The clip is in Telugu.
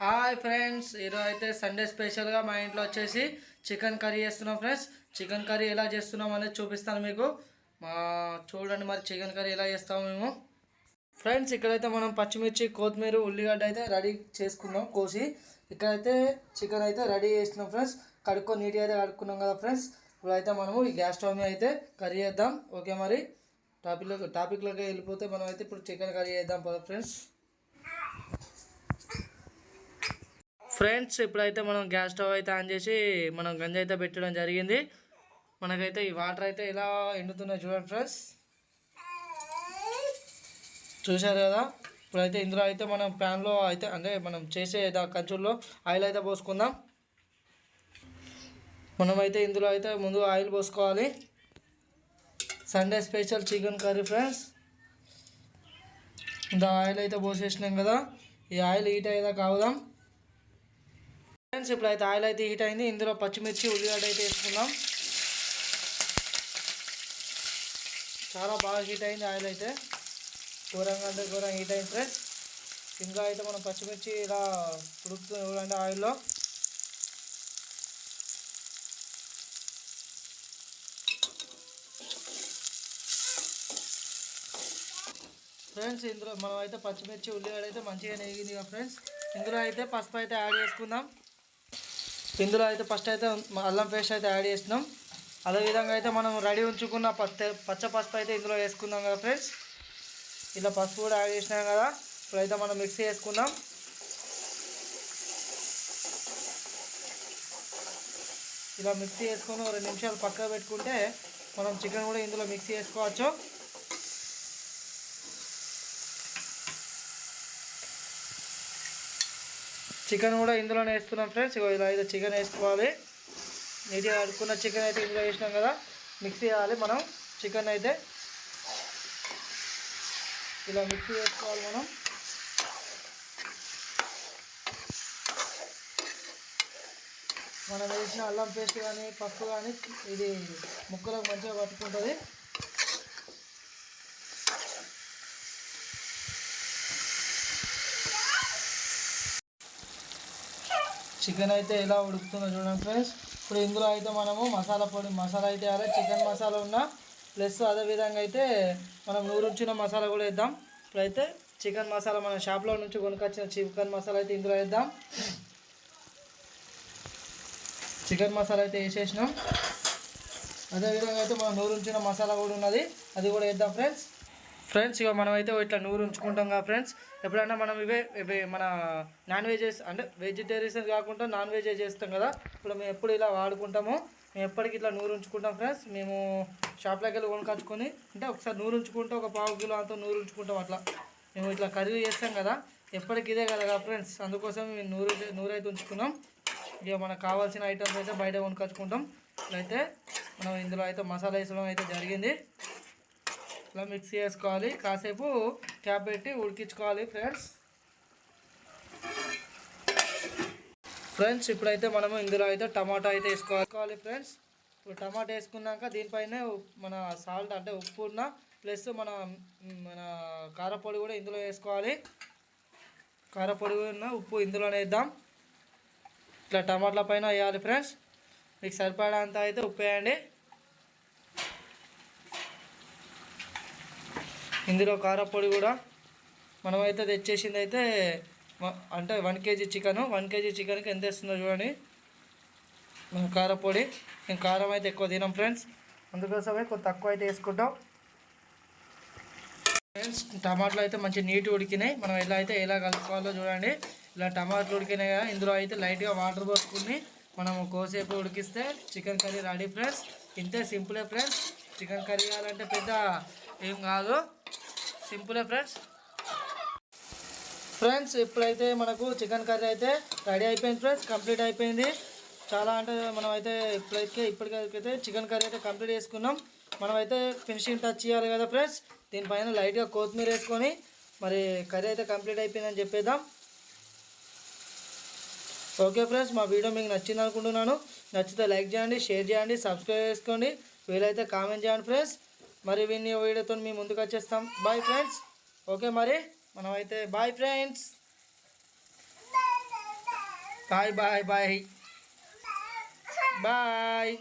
హాయ్ ఫ్రెండ్స్, ఈరోజు అయితే సండే స్పెషల్గా మా ఇంట్లో వచ్చేసి చికెన్ కర్రీ చేస్తున్నాం ఫ్రెండ్స్. చికెన్ కర్రీ ఎలా చేస్తున్నాం అనేది చూపిస్తాను మీకు. మా చూడండి మరి చికెన్ కర్రీ ఎలా చేస్తాము మేము. ఫ్రెండ్స్, ఇక్కడైతే మనం పచ్చిమిర్చి, కొత్తిమీర, ఉల్లిగడ్డ అయితే రెడీ చేసుకున్నాం కోసి. ఇక్కడైతే చికెన్ అయితే రెడీ చేస్తున్నాం ఫ్రెండ్స్. నీట్గా అయితే కడుక్కున్నాం కదా ఫ్రెండ్స్. ఇప్పుడైతే మనము ఈ గ్యాస్ స్టవ్ మీద అయితే కర్రీ చేద్దాం. ఓకే, మరి టాపిక్లోకి వెళ్ళిపోతే మనం అయితే ఇప్పుడు చికెన్ కర్రీ చేద్దాం పద ఫ్రెండ్స్. ఇప్పుడైతే మనం గ్యాస్ స్టవ్ అయితే ఆన్ చేసి మనం గంజి అయితే పెట్టడం జరిగింది. మనకైతే ఈ వాటర్ అయితే ఎలా ఎండుతున్నాయి చూడండి ఫ్రెండ్స్, చూశారు కదా. ఇప్పుడైతే ఇందులో అయితే మనం ప్యాన్లో అయితే అంటే మనం చేసే కంచుల్లో ఆయిల్ అయితే పోసుకుందాం. మనమైతే ఇందులో అయితే ముందు ఆయిల్ పోసుకోవాలి. Sunday special chicken curry friends. ఇంత ఆయిల్ అయితే పోసేసినాం కదా, ఈ ఆయిల్ హీట్ అయ్యేదా కావుదాం ఫ్రెండ్స్. ఇప్పుడైతే ఆయిల్ అయితే హీట్ అయింది. ఇందులో పచ్చిమిర్చి, ఉల్లిగడ్డ అయితే వేసుకుందాం. చాలా బాగా హీట్ అయింది ఆయిల్ అయితే, ఘోరంగా అంటే ఘోరంగా హీట్ అయింది ఫ్రెండ్స్. ఇంకా అయితే మనం పచ్చిమిర్చి ఇలా ఉడుకుతుంది చూడండి ఆయిల్లో. ఫ్రెండ్స్, ఇందులో మనం అయితే పచ్చిమిర్చి, ఉల్లిగడ్డ అయితే మంచిగా నేగింది కదా ఫ్రెండ్స్. ఇందులో అయితే పసుపు అయితే యాడ్ చేసుకుందాం. ఇందులో అయితే ఫస్ట్ అయితే అల్లం పేస్ట్ అయితే యాడ్ చేస్తున్నాం. అదేవిధంగా అయితే మనం రెడీ ఉంచుకున్న పచ్చ పసుపు అయితే ఇందులో వేసుకుందాం కదా ఫ్రెండ్స్. ఇలా పసుపు కూడా యాడ్ చేసినాం కదా. ఇప్పుడైతే మనం మిక్సీ వేసుకుందాం. ఇలా మిక్సీ వేసుకొని 2 నిమిషాలు పక్కన పెట్టుకుంటే మనం చికెన్ కూడా ఇందులో మిక్సీ వేసుకోవచ్చు. చికెన్ కూడా ఇందులోనే వేస్తున్నాం ఫ్రెండ్స్. ఇలా అయితే చికెన్ వేసుకోవాలి. నీట్గా కడుక్కున్న చికెన్ అయితే ఇందులో వేసినాం కదా, మిక్సీ చేయాలి మనం. చికెన్ అయితే ఇలా మిక్సీ వేసుకోవాలి మనం. మనం వేసిన అల్లం పేస్ట్ కానీ పసుపు కానీ ఇది ముక్కలకు మంచిగా పట్టుకుంటుంది. చికెన్ అయితే ఎలా ఉడుకుతుందో చూడండి ఫ్రెండ్స్. ఇప్పుడు ఇందులో అయితే మనము మసాలా అయితే వేయాలి. చికెన్ మసాలా ఉన్న ప్లస్ అదేవిధంగా అయితే మనం నూరుంచిన మసాలా కూడా వేద్దాం. ఇప్పుడైతే చికెన్ మసాలా మన షాప్లో నుంచి కొనుకొచ్చిన చికెన్ మసాలా అయితే ఇందులో వేద్దాం. చికెన్ మసాలా అయితే వేసేసినాం. అదేవిధంగా అయితే మనం నూరుంచిన మసాలా కూడా ఉన్నది, అది కూడా వేద్దాం ఫ్రెండ్స్. ఇక మనం అయితే ఇట్లా నూరు ఉంచుకుంటాం కదా ఫ్రెండ్స్. ఎప్పుడైనా మనం ఇవే మన నాన్ వెజెస్ అంటే వెజిటేరియన్స్ కాకుండా నాన్ వెజ్ చేస్తాం కదా, ఇప్పుడు మేము ఎప్పుడు ఇలా వాడుకుంటాము. మేము ఎప్పటికి ఇట్లా నూరు ఉంచుకుంటాం ఫ్రెండ్స్. మేము షాప్లోకి వెళ్ళి కొనుకొచ్చుకొని అంటే ఒకసారి నూరు ఉంచుకుంటే ఒక పావు కిలో అంతా నూరు ఉంచుకుంటాం. అట్లా మేము ఇట్లా కర్రీ చేస్తాం కదా, ఎప్పటికి ఇదే కదా ఫ్రెండ్స్. అందుకోసం మేము నూరు అయితే ఉంచుకున్నాం. ఇక మనకు కావాల్సిన ఐటమ్స్ అయితే బయట కొనుకొచ్చుకుంటాం. ఇట్లయితే మనం ఇందులో అయితే మసాలా వేసడం అయితే జరిగింది. ఇలా మిక్స్ చేసుకోవాలి, కాసేపు క్యాప్ పెట్టి ఉడికించుకోవాలి ఫ్రెండ్స్. ఇప్పుడైతే మనము ఇందులో అయితే టమాటా అయితే వేసుకోవాలి ఫ్రెండ్స్. ఇప్పుడు టమాటా వేసుకున్నాక దీనిపైన మన సాల్ట్ అంటే ఉప్పు ఉన్న ప్లస్ మన కారపొడి కూడా ఇందులో వేసుకోవాలి. కారపొడి ఉన్న ఉప్పు ఇందులోనే వేద్దాం. ఇట్లా టమాటాల పైన వేయాలి ఫ్రెండ్స్. మీకు సరిపడంత అయితే ఉప్పు వేయండి. ఇందులో కారపొడి కూడా మనమైతే తెచ్చేసింది అయితే అంటే 1 kg చికెను. 1 kg చికెన్కి ఎంత వేస్తుందో చూడండి మన కారపొడి. మేము కారం అయితే ఎక్కువ తినాం ఫ్రెండ్స్, అందుకోసమే కొంచెం తక్కువ అయితే వేసుకుంటాం ఫ్రెండ్స్. టమాటాలు అయితే మంచి నీట్గా ఉడికినాయి. మనం ఎలా కలుపుకోవాలో చూడండి. ఇలా టమాటాలు ఉడికినాయి కదా, ఇందులో అయితే లైట్గా వాటర్ పోసుకుని మనం కోసేపు ఉడికిస్తే చికెన్ కర్రీ రెడీ ఫ్రెండ్స్. ఇంతే, సింపులే ఫ్రెండ్స్. చికెన్ కర్రీ చేయాలంటే పెద్ద ఏం కాదు, సింపులే ఫ్రెండ్స్. ఇప్పుడైతే మనకు చికెన్ కర్రీ అయితే రెడీ అయిపోయింది ఫ్రెండ్స్, కంప్లీట్ అయిపోయింది. చాలా అంటే మనం అయితే ఇప్పటికైతే చికెన్ కర్రీ అయితే కంప్లీట్ చేసుకున్నాం. మనమైతే ఫినిషింగ్ టచ్ చేయాలి కదా ఫ్రెండ్స్. దీనిపైన లైట్గా కొత్తిమీర వేసుకొని మరి కర్రీ అయితే కంప్లీట్ అయిపోయిందని చెప్పేద్దాం. ఓకే ఫ్రెండ్స్, మా వీడియో మీకు నచ్చింది అనుకుంటున్నాను. నచ్చితే లైక్ చేయండి, షేర్ చేయండి, సబ్స్క్రైబ్ చేసుకోండి. వీలైతే కామెంట్ చేయండి ఫ్రెండ్స్. మరి వీడియోతో మీ ముందుకు వచ్చేస్తాం. Bye friends. ఓకే, మరి మనమైతే bye friends. Bye bye bye bye.